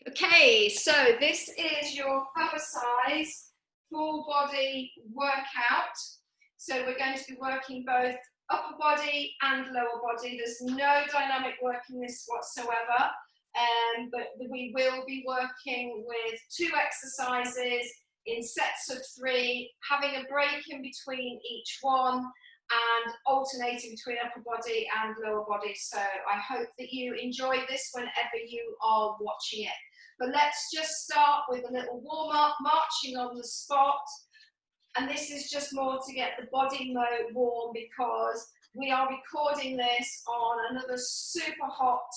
Okay, so this is your FABercise full body workout. So we're going to be working both upper body and lower body. There's no dynamic work in this whatsoever, but we will be working with 2 exercises in sets of 3, having a break in between each one and alternating between upper body and lower body. So I hope that you enjoy this whenever you are watching it. But let's just start with a little warm-up, marching on the spot. And this is just more to get the body warm because we are recording this on another super hot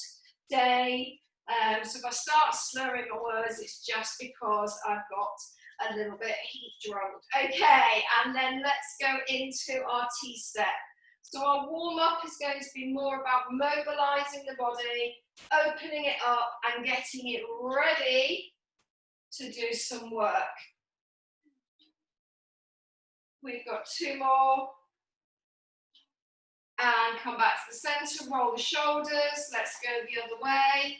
day. So if I start slurring my words, it's just because I've got a little bit heat drunk. Okay, and then let's go into our T-step. So our warm-up is going to be more about mobilizing the body, opening it up and getting it ready to do some work. We've got 2 more. And come back to the center, roll the shoulders. Let's go the other way.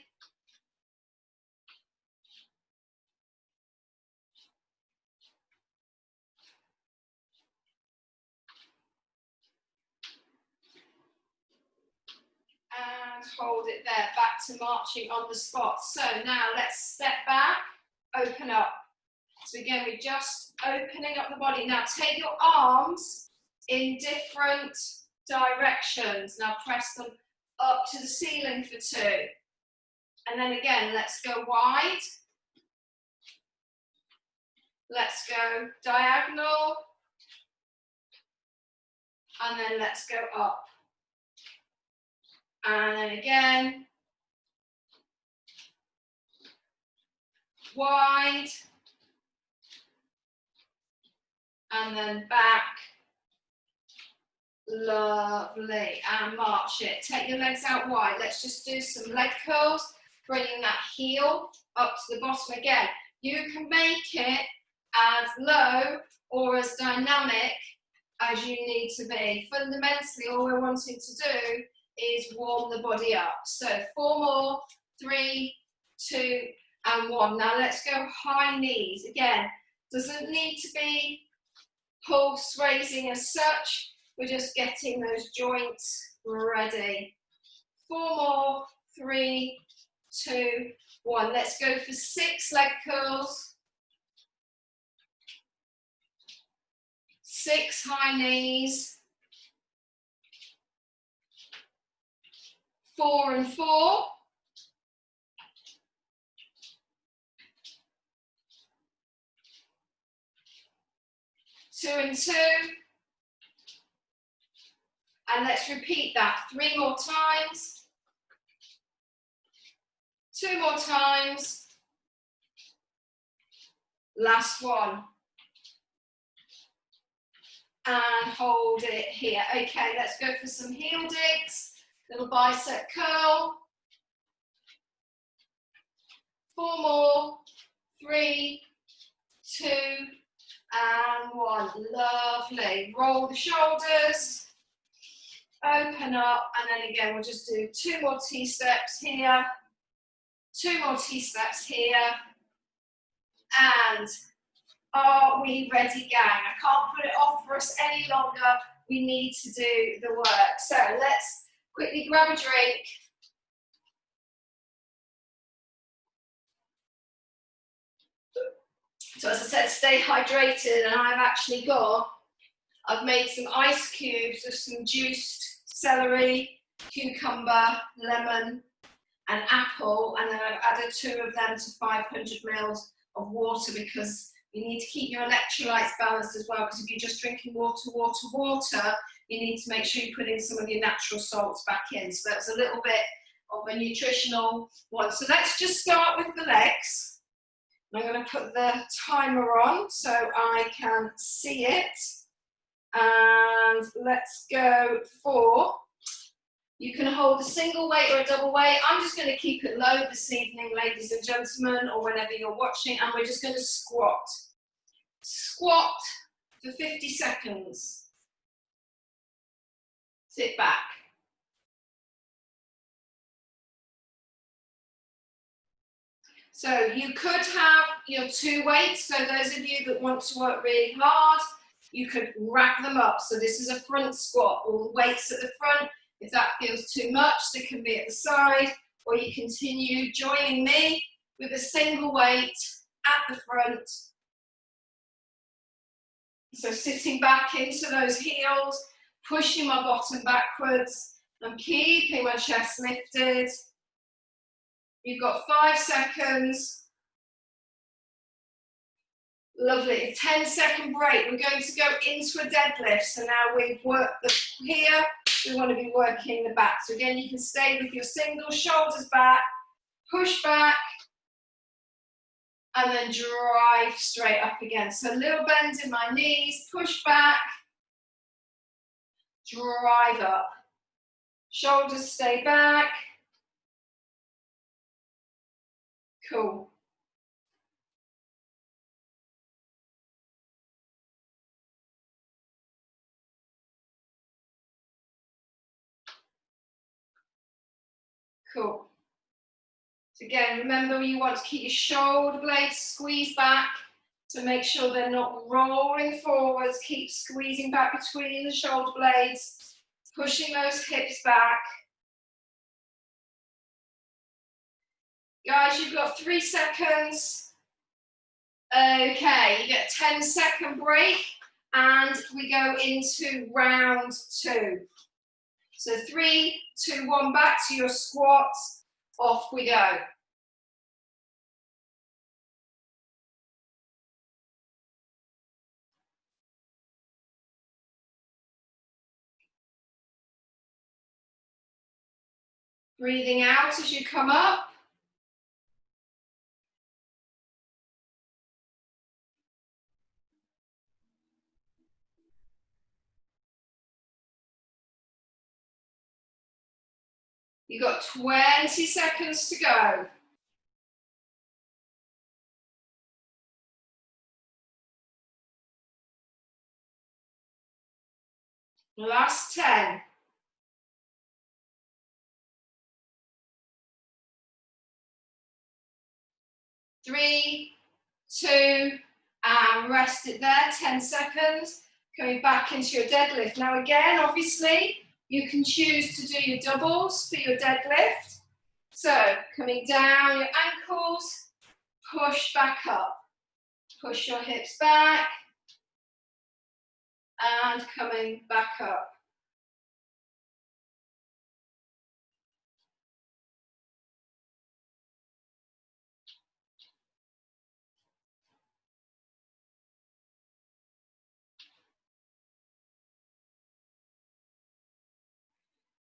And hold it there, back to marching on the spot. So now let's step back, open up. So again, we're just opening up the body. Now take your arms in different directions. Now press them up to the ceiling for 2. And then again, let's go wide. Let's go diagonal. And then let's go up. And then again, wide, and then back, lovely, and march it. Take your legs out wide. Let's just do some leg curls, bringing that heel up to the bottom again. You can make it as low or as dynamic as you need to be. Fundamentally, all we're wanting to do is warm the body up. So 4 more, 3, 2, and 1. Now let's go high knees. Again, doesn't need to be pulse raising as such. We're just getting those joints ready. 4 more, 3, 2, 1. Let's go for 6 leg curls. 6 high knees. 4 and 4. 2 and 2. And let's repeat that 3 more times. 2 more times. Last one. And hold it here. Okay, let's go for some heel digs. Little bicep curl. 4 more. 3, 2, and 1. Lovely. Roll the shoulders. Open up. And then again, we'll just do 2 more T-steps here. 2 more T-steps here. And are we ready, gang? I can't put it off for us any longer. We need to do the work. So let's quickly grab a drink. So as I said, stay hydrated, and I've made some ice cubes of some juiced celery, cucumber, lemon, and apple, and then I've added 2 of them to 500 mils of water because you need to keep your electrolytes balanced as well, because if you're just drinking water, you need to make sure you put in some of your natural salts back in. So that's a little bit of a nutritional one. So let's just start with the legs. I'm going to put the timer on so I can see it. And let's go for, you can hold a single weight or a double weight. I'm just going to keep it low this evening, ladies and gentlemen, or whenever you're watching, and we're just going to squat. Squat for 50 seconds. Sit back. So you could have your 2 weights. So those of you that want to work really hard, you could rack them up. So this is a front squat, all the weights at the front. If that feels too much, they can be at the side, or you continue joining me with a single weight at the front. So sitting back into those heels, pushing my bottom backwards and keeping my chest lifted. You've got 5 seconds. Lovely. 10-second break. We're going to go into a deadlift. So now we've worked the here. We want to be working the back. So again, you can stay with your single shoulders back, push back, and then drive straight up again. So a little bend in my knees, push back, drive up. Shoulders stay back. Cool. Cool. So again, remember you want to keep your shoulder blades squeezed back. So make sure they're not rolling forwards. Keep squeezing back between the shoulder blades, pushing those hips back. Guys, you've got 3 seconds. Okay, you get a 10-second break and we go into round 2. So 3, 2, 1, back to your squats. Off we go. Breathing out as you come up. You've got 20 seconds to go. Last 10. 3, 2, and rest it there, 10 seconds. Coming back into your deadlift. Now again, obviously, you can choose to do your doubles for your deadlift. So, coming down your ankles, push back up. Push your hips back, and coming back up.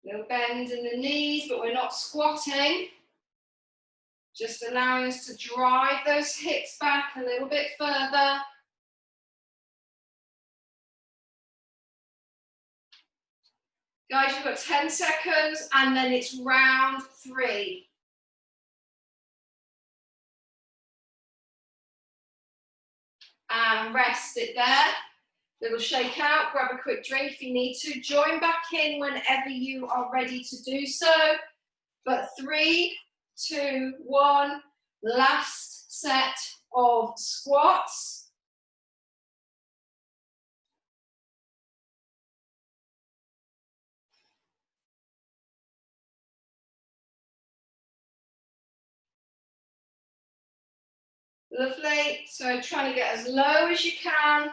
Little bend in the knees, but we're not squatting. Just allowing us to drive those hips back a little bit further. Guys, you've got 10 seconds and then it's round 3. And rest it there. Little shake out, grab a quick drink if you need to. Join back in whenever you are ready to do so. But 3, 2, 1, last set of squats. Lovely, so trying to get as low as you can.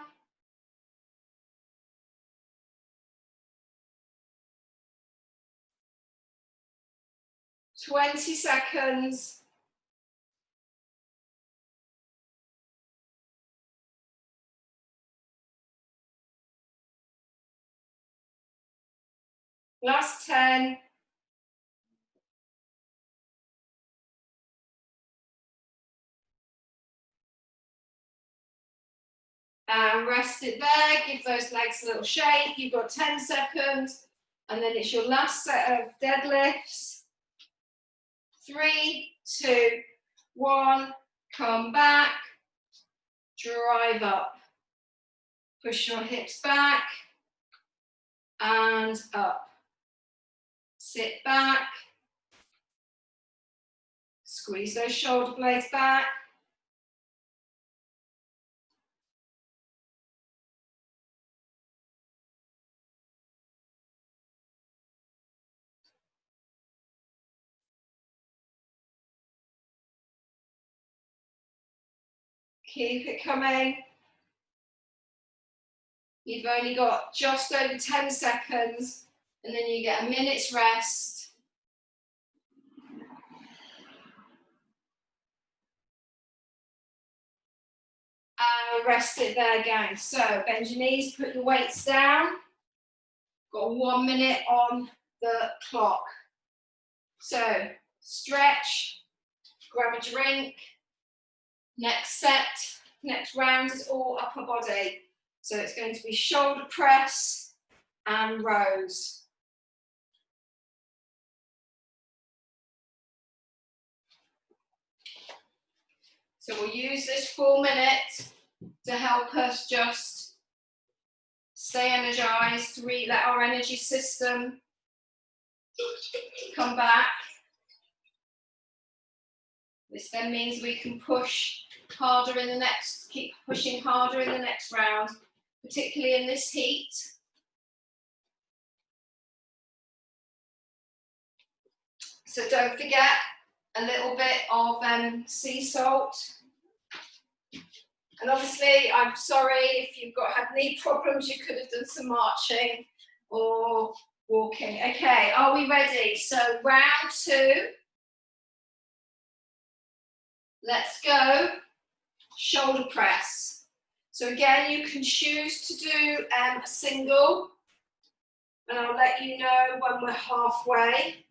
"20 seconds. Last 10. And rest it there, give those legs a little shake. You've got 10 seconds. And then it's your last set of deadlifts. 3, 2, 1. Come back. Drive up. Push your hips back. And up. Sit back. Squeeze those shoulder blades back. Keep it coming. You've only got just over 10 seconds, and then you get a minute's rest. And rest it there again. So bend your knees, put your weights down. Got 1 minute on the clock. So stretch, grab a drink. Next set, next round is all upper body. So it's going to be shoulder press and rows. So we'll use this 4 minutes to help us just stay energized, let our energy system come back. This then means we can push harder in the next, keep pushing harder in the next round, particularly in this heat. So don't forget a little bit of sea salt. And obviously, I'm sorry if you've had knee problems, you could have done some marching or walking. Okay, are we ready? So round 2. Let's go. Shoulder press. So again, you can choose to do a single, and I'll let you know when we're halfway,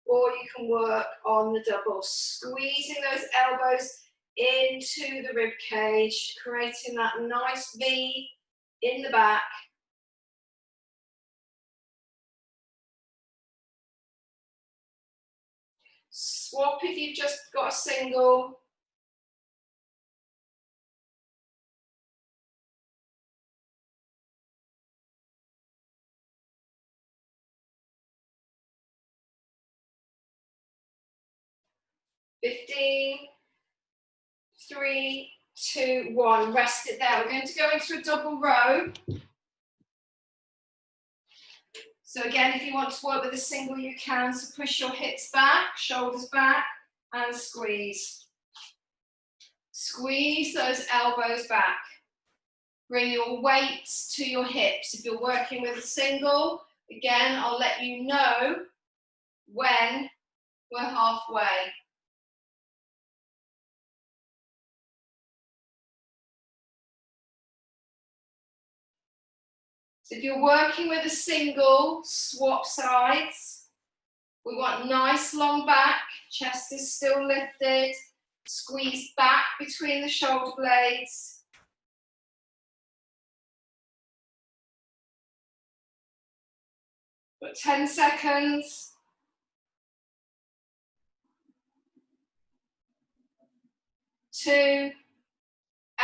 or you can work on the double, squeezing those elbows into the rib cage, creating that nice V in the back. Swap if you've just got a single. $15, 3, 2, 1. Rest it there. We're going to go into a double row. So again, if you want to work with a single, you can. So push your hips back, shoulders back, and squeeze. Squeeze those elbows back. Bring your weights to your hips. If you're working with a single, again, I'll let you know when we're halfway. So if you're working with a single, swap sides. We want nice long back, chest is still lifted, squeeze back between the shoulder blades. Got 10 seconds. 2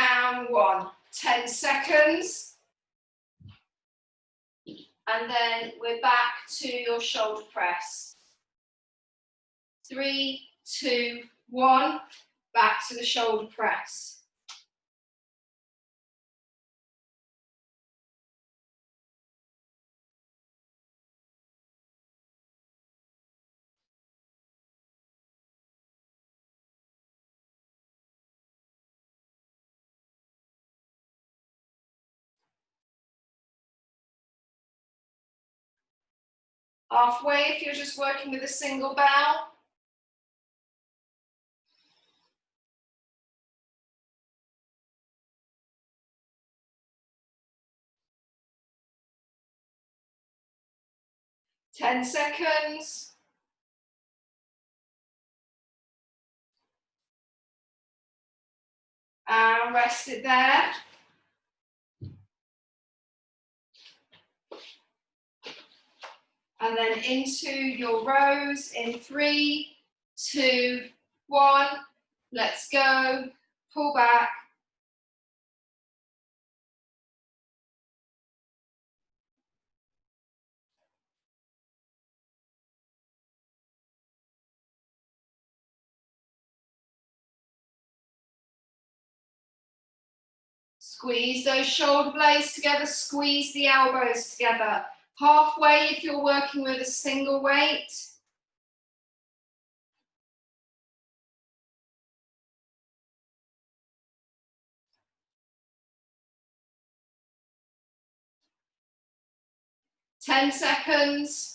and 1. 10 seconds. And then we're back to your shoulder press. 3, 2, 1. Back to the shoulder press. Halfway if you're just working with a single bell. Ten seconds. And rest it there. And then into your rows in 3, 2, 1. Let's go. Pull back. Squeeze those shoulder blades together, squeeze the elbows together. Halfway if you're working with a single weight. Ten seconds.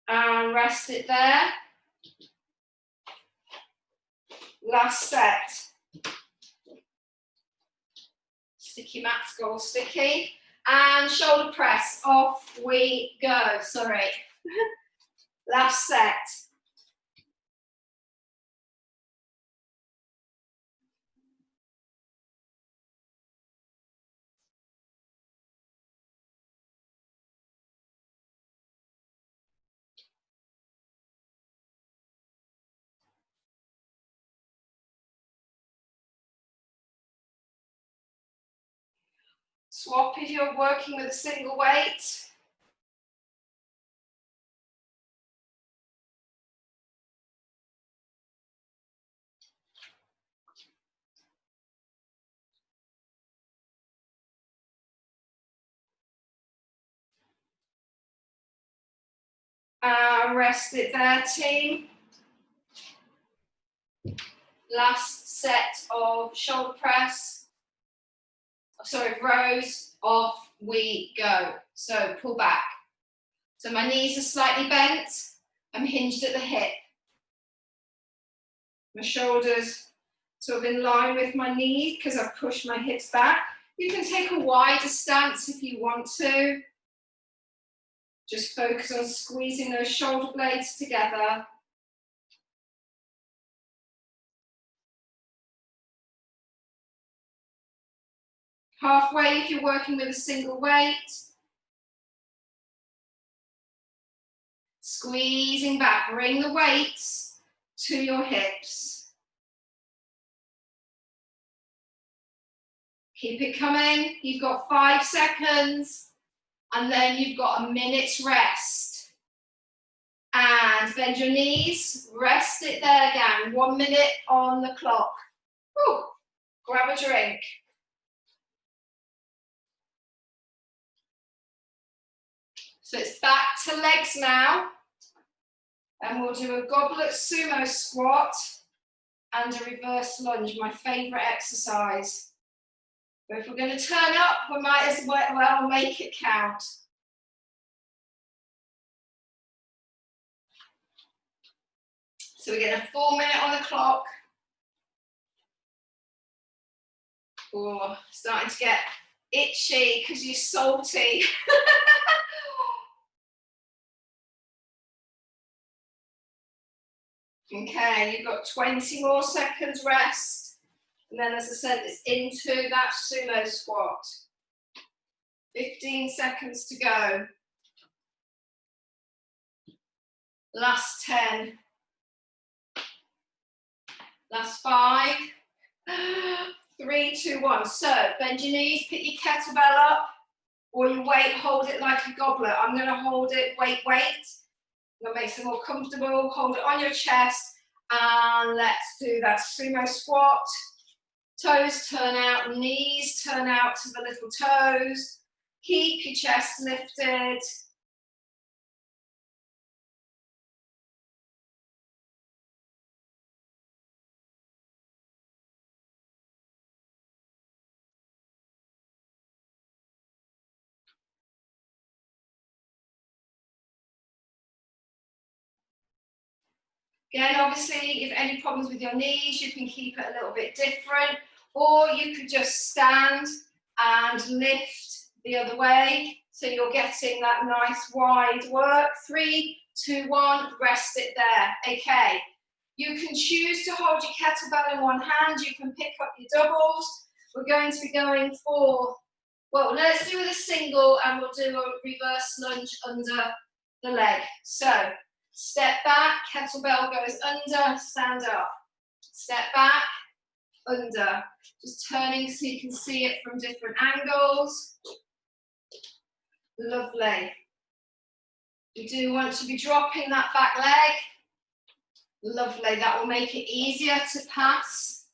And rest it there. Last set. Sticky mats go all sticky. And shoulder press, off we go. Sorry. Last set. Swap if you're working with a single weight. Rest it there, team. Last set of shoulder press. Sorry, rows, off we go. So pull back. So my knees are slightly bent. I'm hinged at the hip. My shoulders sort of in line with my knees because I've pushed my hips back. You can take a wider stance if you want to. Just focus on squeezing those shoulder blades together. Halfway if you're working with a single weight. Squeezing back, bring the weights to your hips. Keep it coming, you've got 5 seconds, and then you've got a minute's rest. And bend your knees, rest it there again, 1 minute on the clock. Whew. Grab a drink. So it's back to legs now. And we'll do a goblet sumo squat and a reverse lunge, my favourite exercise. But if we're going to turn up, we might as well make it count. So we get a 4 minute on the clock. Oh, starting to get itchy because you're salty. Okay, you've got 20 more seconds rest. And then, as I said, it's into that sumo squat. 15 seconds to go. Last 10. Last 5. 3, 2, 1. So, bend your knees, pick your kettlebell up, or your weight, hold it like a goblet. I'm going to hold it, weight. That makes it more comfortable. Hold it on your chest, and let's do that sumo squat. Toes turn out, knees turn out to the little toes. Keep your chest lifted. Again, obviously, if any problems with your knees, you can keep it a little bit different, or you could just stand and lift the other way, so you're getting that nice wide work. 3, 2, 1, rest it there. Okay, you can choose to hold your kettlebell in one hand, you can pick up your doubles. We're going to be going for, well, let's do it a single, and we'll do a reverse lunge under the leg. So, step back, kettlebell goes under, stand up. Step back, under. Just turning so you can see it from different angles. Lovely. You do want to be dropping that back leg. Lovely, that will make it easier to pass.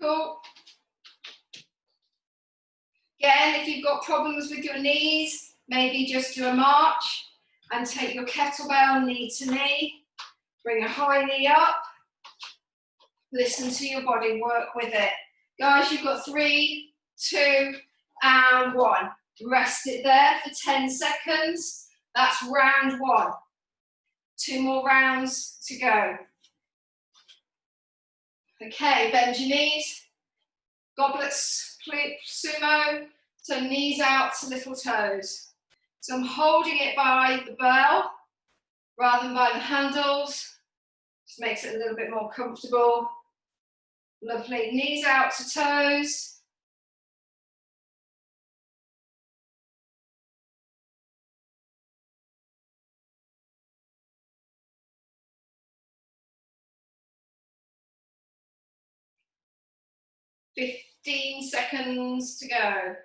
Cool. Again, if you've got problems with your knees, maybe just do a march and take your kettlebell knee to knee. Bring a high knee up. Listen to your body, work with it. Guys, you've got 3, 2, and 1. Rest it there for 10 seconds. That's round 1. 2 more rounds to go. Okay, bend your knees. Goblet sumo, so knees out to little toes. So I'm holding it by the bell rather than by the handles. Just makes it a little bit more comfortable. Lovely, knees out to toes. Fifteen seconds to go.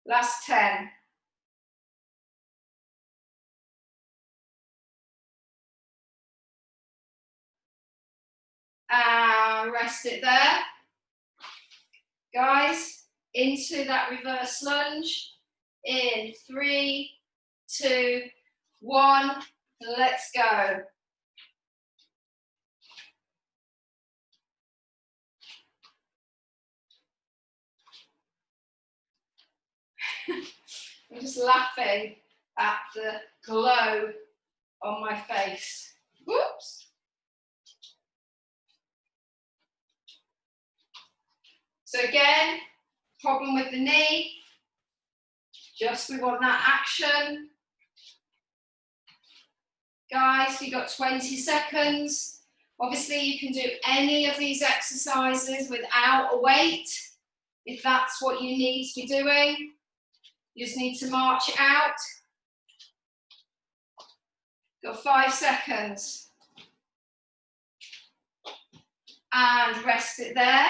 Last 10. Rest it there. Guys, into that reverse lunge. In 3, 2, 1. Let's go. I'm just laughing at the glow on my face. Whoops. So again, problem with the knee. Just we want that action. Guys, you've got 20 seconds. Obviously, you can do any of these exercises without a weight, if that's what you need to be doing. You just need to march it out. Got 5 seconds. And rest it there.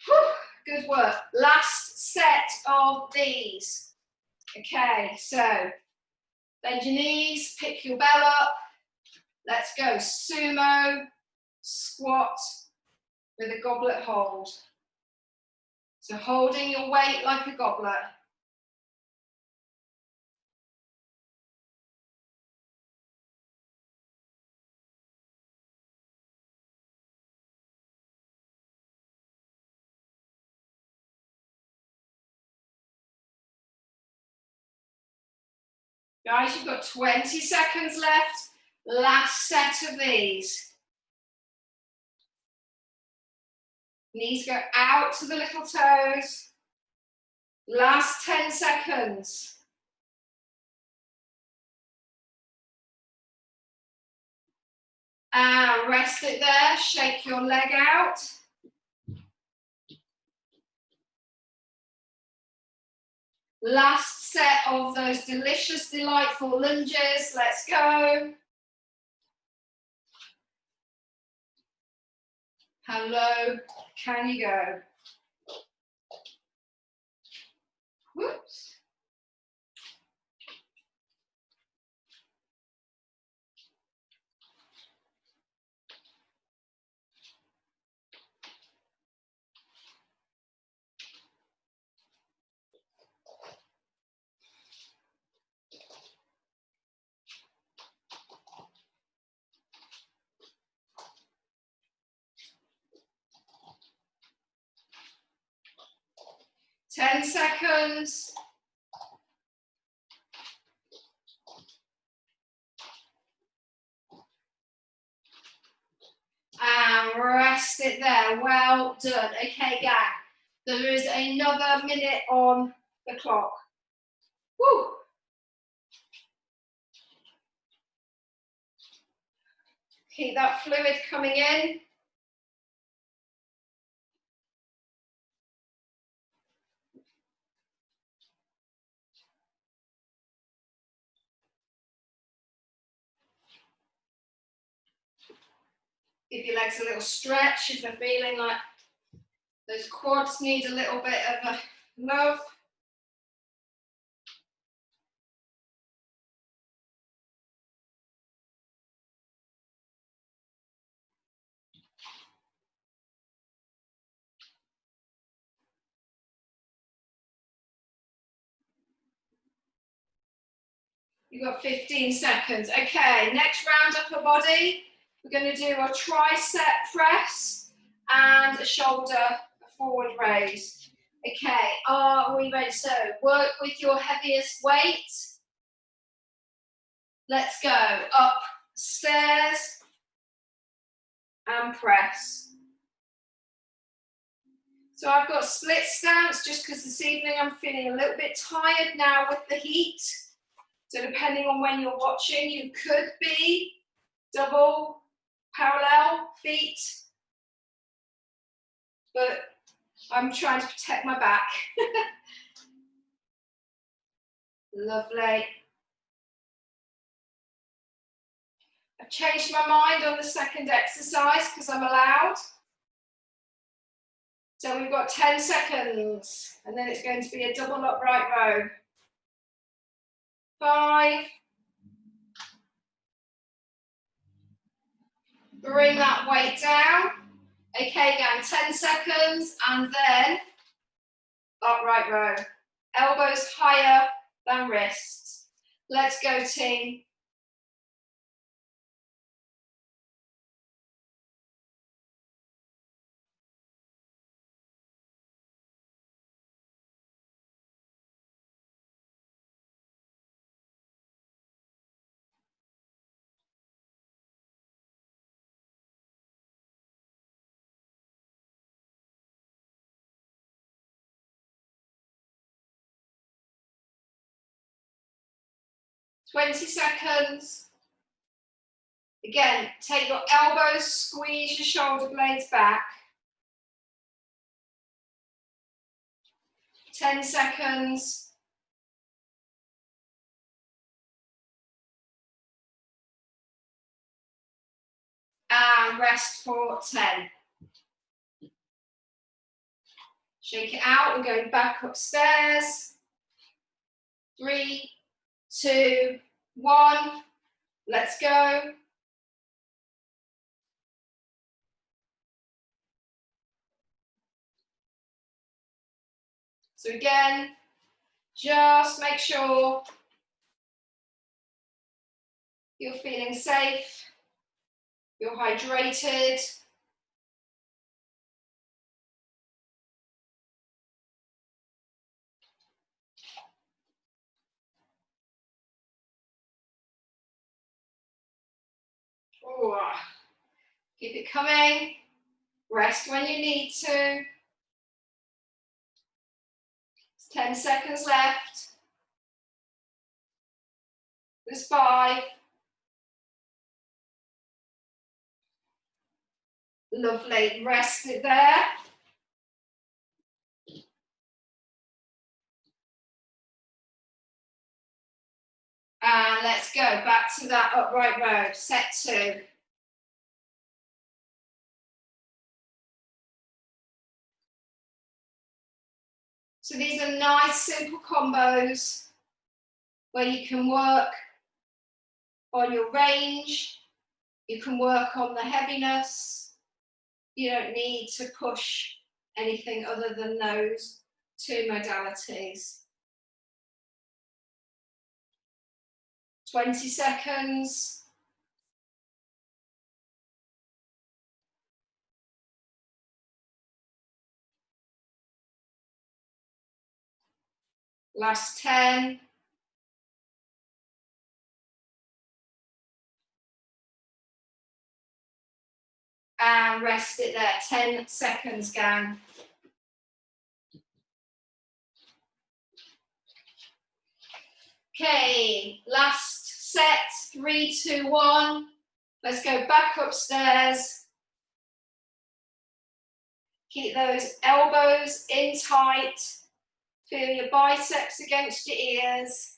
Whew, good work. Last set of these. Okay, so bend your knees, pick your bell up. Let's go. Sumo, squat with a goblet hold. So holding your weight like a goblet. Guys, you've got 20 seconds left. Last set of these. Knees go out to the little toes. Last 10 seconds. And rest it there. Shake your leg out. Last set of those delicious, delightful lunges. Let's go. How low can you go? Whoops. Ten seconds. And rest it there. Well done. Okay, gang. There is another minute on the clock. Woo! Keep that fluid coming in. Give your legs a little stretch if they're feeling like those quads need a little bit of a love. You've got 15 seconds. Okay, next round upper body. We're going to do a tricep press and a shoulder forward raise. Okay, are we ready? So work with your heaviest weight. Let's go up stairs and press. So I've got split stance just because this evening I'm feeling a little bit tired now with the heat. So depending on when you're watching, you could be double parallel feet, but I'm trying to protect my back. Lovely. I've changed my mind on the second exercise because I'm allowed. So we've got 10 seconds, and then it's going to be a double upright row. 5. Bring that weight down. Okay, gang, 10 seconds, and then upright row. Elbows higher than wrists. Let's go, team. Twenty seconds. Again, take your elbows, squeeze your shoulder blades back. 10 seconds. And rest for 10. Shake it out and going back upstairs. 3, 2, 1. Let's go. So again, just make sure you're feeling safe, you're hydrated. Ooh. Keep it coming. Rest when you need to. 10 seconds left. There's 5. Lovely. Rest it there. And let's go back to that upright row. Set 2. So these are nice, simple combos where you can work on your range, you can work on the heaviness. You don't need to push anything other than those 2 modalities. 20 seconds. Last 10. And rest it there. 10 seconds, gang. Okay, last set. 3, 2, 1. Let's go back upstairs. Keep those elbows in tight. Feel your biceps against your ears.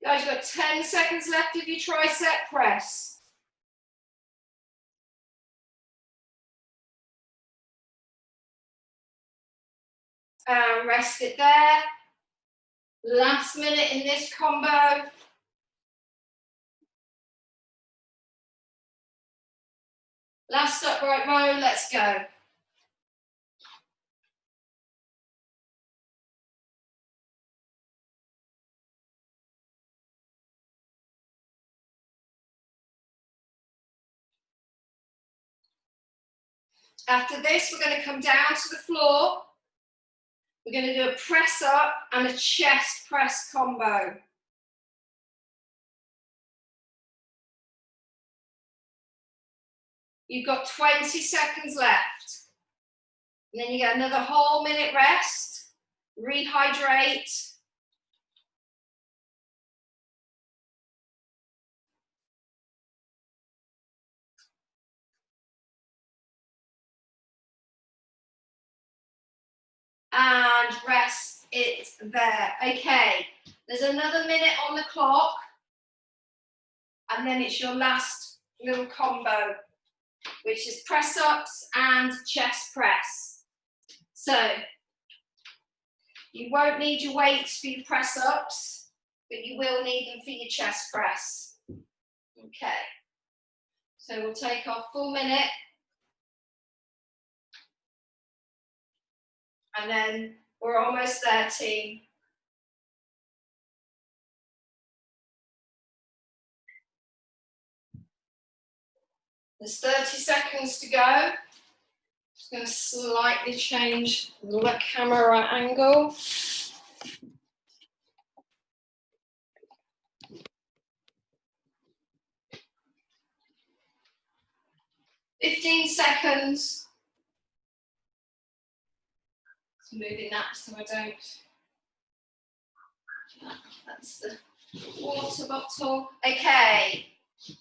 Guys, you've got 10 seconds left of your tricep press. And rest it there. Last minute in this combo. Last upright row, let's go. After this, we're going to come down to the floor. We're going to do a press up and a chest press combo. You've got 20 seconds left. And then you get another whole minute rest, rehydrate. And rest it there. Okay, there's another minute on the clock. And then it's your last little combo, which is press ups and chest press. So, you won't need your weights for your press ups, but you will need them for your chest press. Okay, so we'll take our full minute. And then we're almost there, team. There's 30 seconds to go. Just going to slightly change the camera angle. "15 seconds. Moving that so I don't. That's the water bottle. Okay.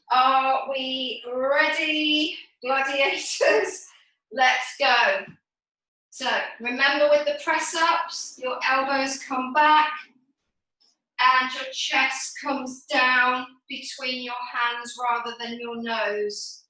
Are we ready, gladiators? Let's go. So remember, with the press ups, your elbows come back and your chest comes down between your hands rather than your nose.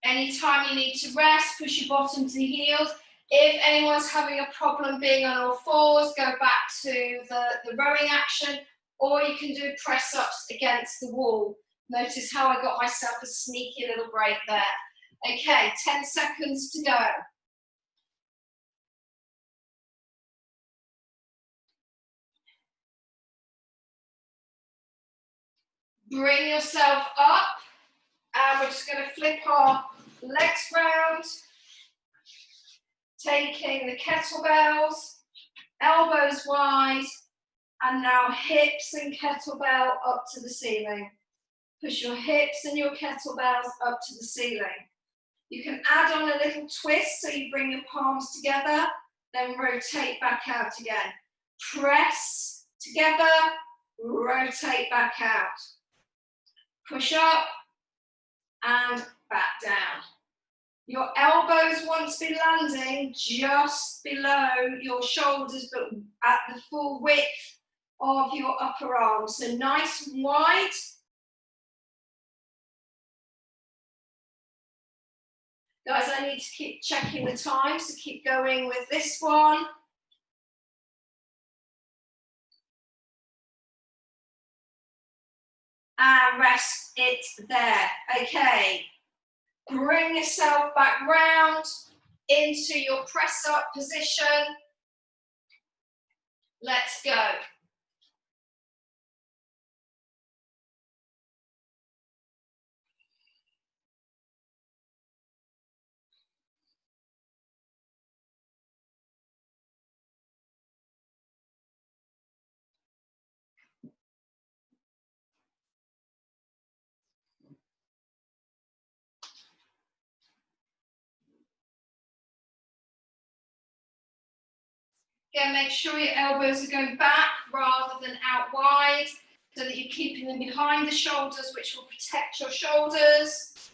Anytime you need to rest, push your bottom to the heels. If anyone's having a problem being on all fours, go back to the rowing action, or you can do press ups against the wall. Notice how I got myself a sneaky little break there. Okay, 10 seconds to go. Bring yourself up, and we're just going to flip our legs round, taking the kettlebells, elbows wide, and now hips and kettlebell up to the ceiling. Push your hips and your kettlebells up to the ceiling. You can add on a little twist, so you bring your palms together, then rotate back out again. Press together, rotate back out. Push up and back down. Your elbows want to be landing just below your shoulders, but at the full width of your upper arm. So nice and wide. Guys, I need to keep checking the time, so keep going with this one. And rest it there. Okay. Bring yourself back round into your press up position. Let's go. Again, make sure your elbows are going back rather than out wide, so that you're keeping them behind the shoulders, which will protect your shoulders.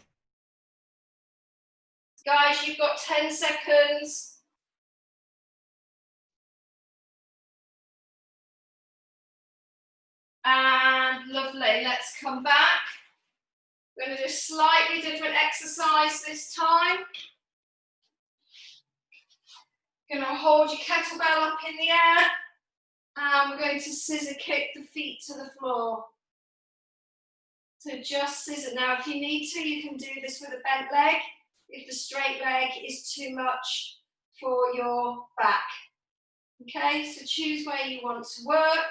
Guys, you've got 10 seconds. And lovely, let's come back. We're going to do a slightly different exercise this time. You're going to hold your kettlebell up in the air, and we're going to scissor kick the feet to the floor. So just scissor. Now, if you need to, you can do this with a bent leg, if the straight leg is too much for your back. Okay, so choose where you want to work.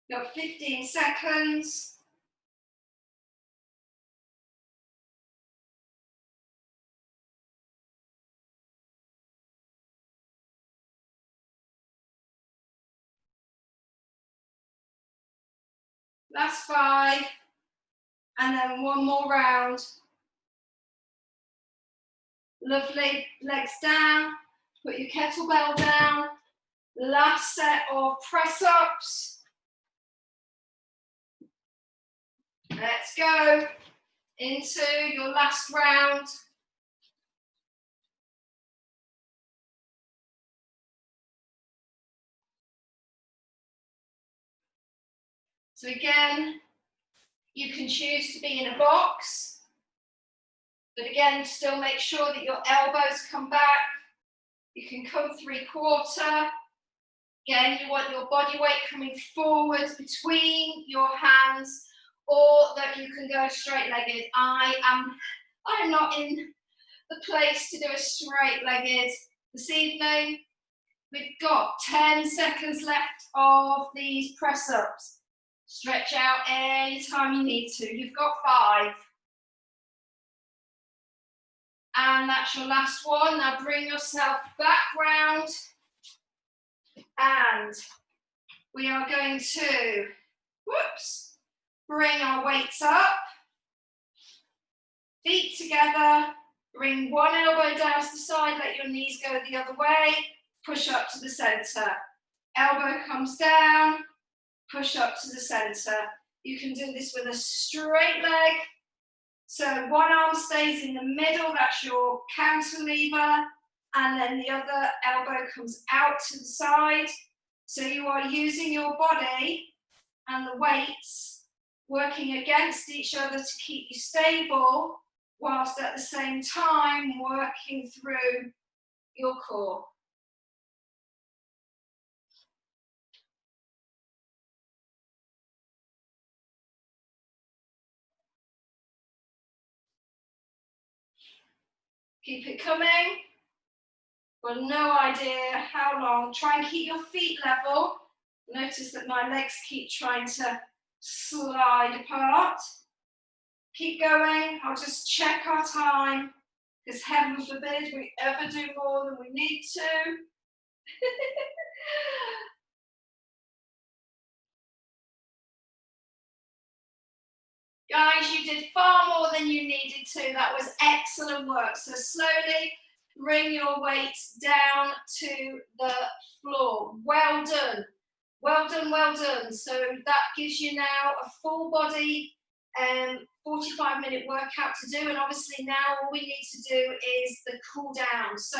You've got 15 seconds. Last 5. And then one more round. Lovely, legs down, put your kettlebell down. Last set of press-ups. Let's go into your last round. So again, you can choose to be in a box, but again, still make sure that your elbows come back. You can come 3/4. Again, you want your body weight coming forwards between your hands, or that you can go straight-legged. I'm not in the place to do a straight-legged this evening. We've got 10 seconds left of these press-ups. Stretch out anytime you need to. You've got 5. And that's your last one. Now bring yourself back round. And we are going to, bring our weights up. Feet together. Bring one elbow down to the side. Let your knees go the other way. Push up to the center. Elbow comes down. Push up to the center. You can do this with a straight leg. So one arm stays in the middle, that's your cantilever, and then the other elbow comes out to the side. So you are using your body and the weights working against each other to keep you stable, whilst at the same time working through your core. Keep it coming. Got no idea how long. Try and keep your feet level. Notice that my legs keep trying to slide apart. Keep going. I'll just check our time, because heaven forbid we ever do more than we need to. Guys, you did far more than you needed to. That was excellent work. So slowly bring your weights down to the floor. Well done. Well done, well done. So that gives you now a full body 45-minute workout to do. And obviously now all we need to do is the cool down. So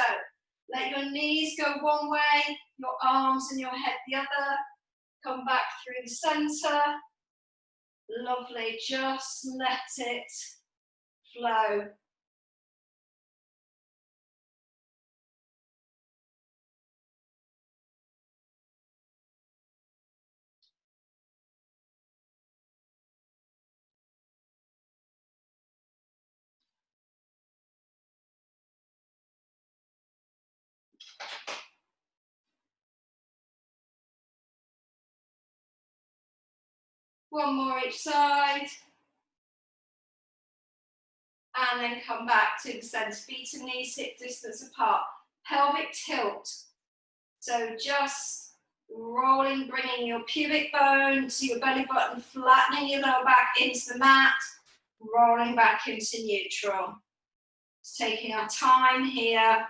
let your knees go one way, your arms and your head the other. Come back through the center. Lovely, just let it flow. One more each side. And then come back to the center. Feet and knees hip distance apart. Pelvic tilt. So just rolling, bringing your pubic bone to your belly button, flattening your lower back into the mat, rolling back into neutral. Just taking our time here.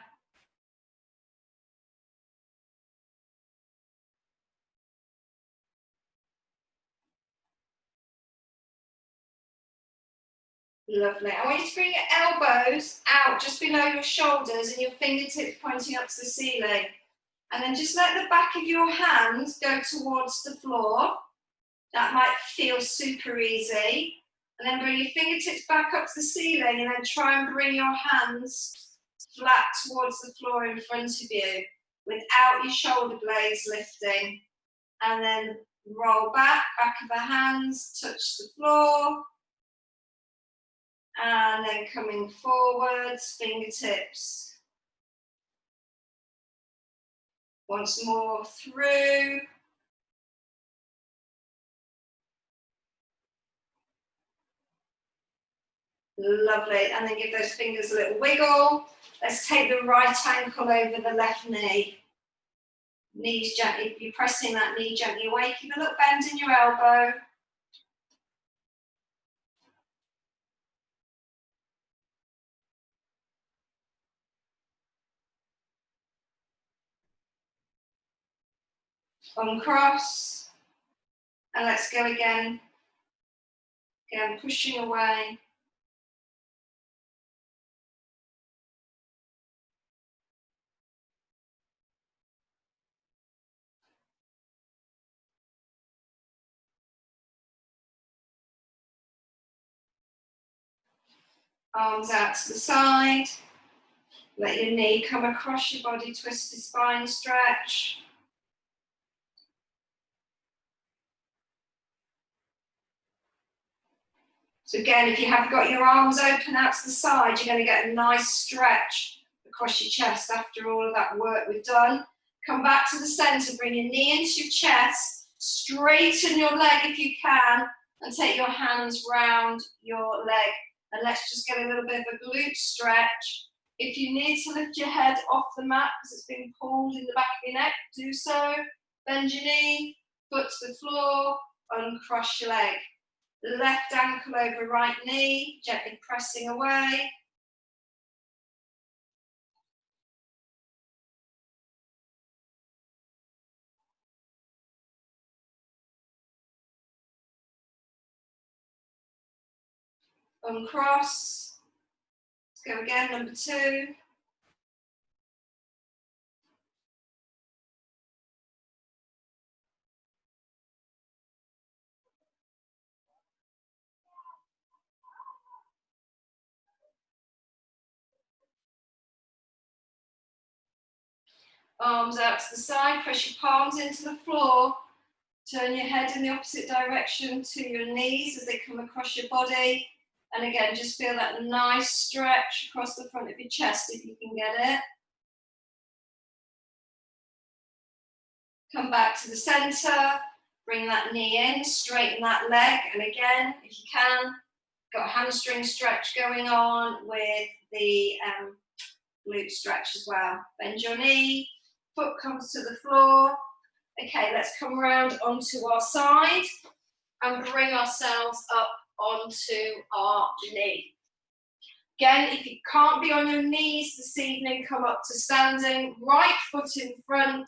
Lovely. I want you to bring your elbows out just below your shoulders and your fingertips pointing up to the ceiling. And then just let the back of your hand go towards the floor. That might feel super easy. And then bring your fingertips back up to the ceiling and then try and bring your hands flat towards the floor in front of you without your shoulder blades lifting. And then roll back of the hands, touch the floor. And then coming forwards, fingertips. Once more through. Lovely, and then give those fingers a little wiggle. Let's take the right ankle over the left knee. Knees gently, you're pressing that knee gently away. Keep a little bend in your elbow. Uncross. And let's go again. Again, pushing away. Arms out to the side. Let your knee come across your body, twist the spine, stretch. So again, if you have got your arms open out to the side, you're going to get a nice stretch across your chest after all of that work we've done. Come back to the center, bring your knee into your chest, straighten your leg if you can, and take your hands round your leg. And let's just get a little bit of a glute stretch. If you need to lift your head off the mat because it's been pulled in the back of your neck, do so. Bend your knee, foot to the floor, uncross your leg. Left ankle over right knee, gently pressing away. Uncross. Let's go again, number 2. Arms out to the side, press your palms into the floor. Turn your head in the opposite direction to your knees as they come across your body. And again, just feel that nice stretch across the front of your chest if you can get it. Come back to the center, bring that knee in, straighten that leg. And again, if you can, got a hamstring stretch going on with the glute stretch as well. Bend your knee, foot comes to the floor. Okay, let's come around onto our side and bring ourselves up onto our knee. Again, if you can't be on your knees this evening, come up to standing, right foot in front,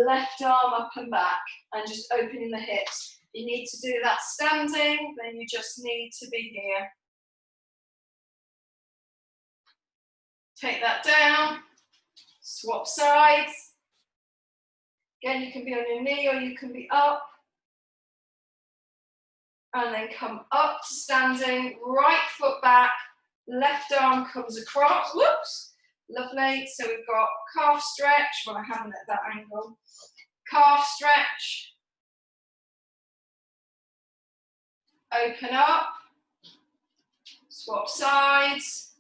left arm up and back, and just opening the hips. If you need to do that standing, then you just need to be here. Take that down, swap sides. Again, you can be on your knee or you can be up. And then come up to standing, right foot back, left arm comes across. Whoops, lovely. So we've got calf stretch. Well, I haven't at that angle. Calf stretch. Open up. Swap sides.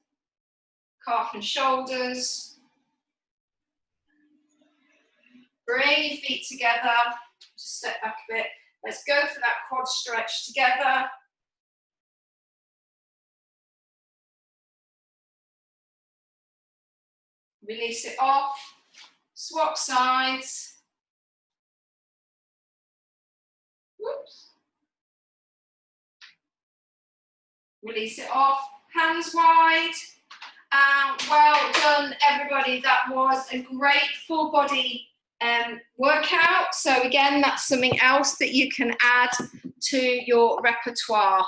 Calf and shoulders. Bring your feet together. Just step back a bit. Let's go for that quad stretch together. Release it off. Swap sides. Whoops. Release it off. Hands wide. Well done, everybody. That was a great full body workout. So again, that's something else that you can add to your repertoire.